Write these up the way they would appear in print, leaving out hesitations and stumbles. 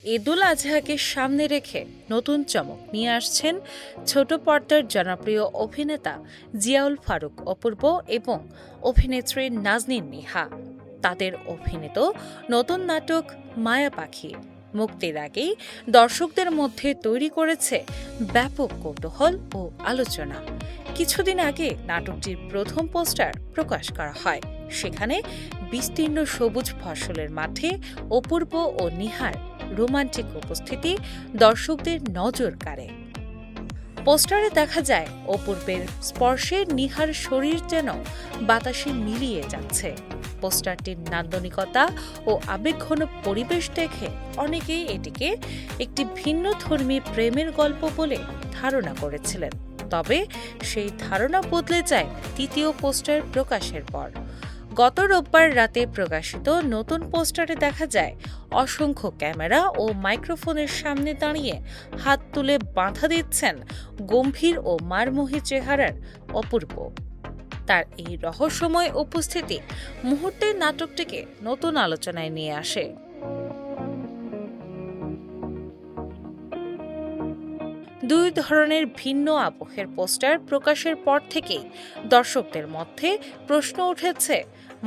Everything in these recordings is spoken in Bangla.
ঈদুল আজহাকে সামনে রেখে নতুন চমক নিয়ে আসছেন ছোট পর্দার জনপ্রিয় অভিনেতা জিয়াউল ফারুক অপূর্ব এবং অভিনেত্রী নাজনীন নিহা। তাদের অভিনীত নতুন নাটক মায়া পাখি মুক্তির আগেই দর্শকদের মধ্যে তৈরি করেছে ব্যাপক কৌতূহল ও আলোচনা। কিছুদিন আগে নাটকটির প্রথম পোস্টার প্রকাশ করা হয়। সেখানে বিস্তীর্ণ সবুজ ফসলের মাঠে অপূর্ব ও নিহার রোমান্টিক উপস্থিতি দর্শকদের নজর কাড়ে। পোস্টারে দেখা যায় অপূর্বের স্পর্শে নিহার শরীর যেন বাতাসে মিলিয়ে যাচ্ছে। পোস্টারটির নান্দনিকতা ও আবেগঘন পরিবেশ দেখে অনেকেই এটিকে একটি ভিন্নধর্মী প্রেমের গল্প বলে ধারণা করেছিলেন। তবে সেই ধারণা বদলে যায় দ্বিতীয় পোস্টার প্রকাশের পর। গত রোববার রাতে প্রকাশিত নতুন পোস্টারে দেখা যায় অসংখ্য ক্যামেরা ও মাইক্রোফোনের সামনে দাঁড়িয়ে হাত তুলে বাধা দিচ্ছেন গম্ভীর ও মারমুখী চেহারার অপূর্ব। তার এই রহস্যময় উপস্থিতি মুহূর্তের নাটকটিকে নতুন আলোচনায় নিয়ে আসে। দুই ধরনের ভিন্ন আবহের পোস্টার প্রকাশের পর থেকেই দর্শকদের মধ্যে প্রশ্ন উঠেছে,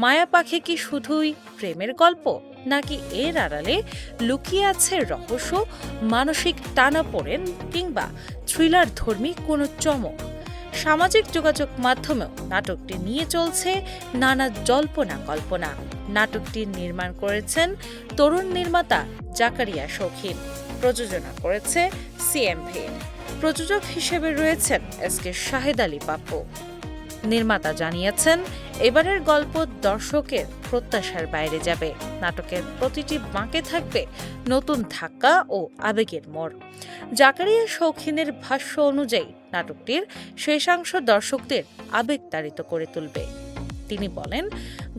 মায়া পাখি কি শুধুই প্রেমের গল্প, নাকি এর আড়ালে লুকিয়ে আছে রহস্য, মানসিক টানাপোড়েন কিংবা থ্রিলার ধর্মী কোনো চমক। সামাজিক যোগাযোগ মাধ্যমেও নাটকটি নিয়ে চলছে নানা জল্পনা কল্পনা। নাটকটি নির্মাণ করেছেন তরুণ নির্মাতা জাকারিয়া শৌখিন, প্রযোজনা করেছে সিএমভি, প্রযোজক হিসেবে রয়েছেন এসকে শাহেদ আলী পাপ্পু। নির্মাতা জানিয়েছেন, এবারের গল্প দর্শকের প্রত্যাশার বাইরে যাবে। নাটকের প্রতিটি বাঁকে থাকবে নতুন ধাক্কা ও আবেগের মোড়। জাকারিয়া শৌখিনের ভাষ্য অনুযায়ী নাটকটির শেষাংশ দর্শকদের আবেগতাড়িত করে তুলবে। তিনি বলেন,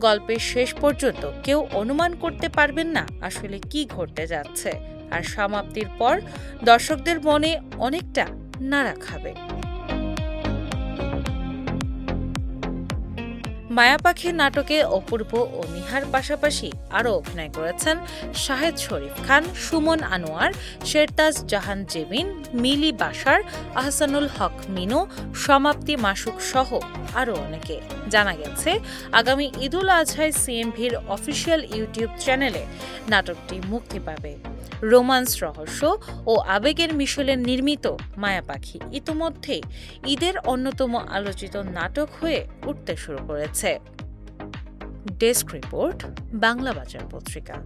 গল্পের শেষ পর্যন্ত কেউ অনুমান করতে পারবেন না আসলে কি ঘটতে যাচ্ছে, আর সমাপ্তির পর দর্শকদের মনে অনেকটা নাড়া খাবে। মায়া পাখি নাটকে অপূর্ব ও নিহার পাশাপাশি আরও অভিনয় করেছেন শাহেদ শরীফ খান, সুমন আনোয়ার, শেরতাজ জাহান জেবিন, মিলি বাশার, আহসানুল হক মিনু, সমাপ্তি মাসুক সহ আরও অনেকে। জানা গেছে, আগামী ঈদুল আজহায় সিএমভির অফিসিয়াল ইউটিউব চ্যানেলে নাটকটি মুক্তি পাবে। রোমান্স, রহস্য ও আবেগের মিশেলে নির্মিত মায়া পাখি ইতোমধ্যেই ঈদের অন্যতম আলোচিত নাটক হয়ে উঠতে শুরু করেছে। ডেস্ক রিপোর্ট, বাংলা বাজার পত্রিকা।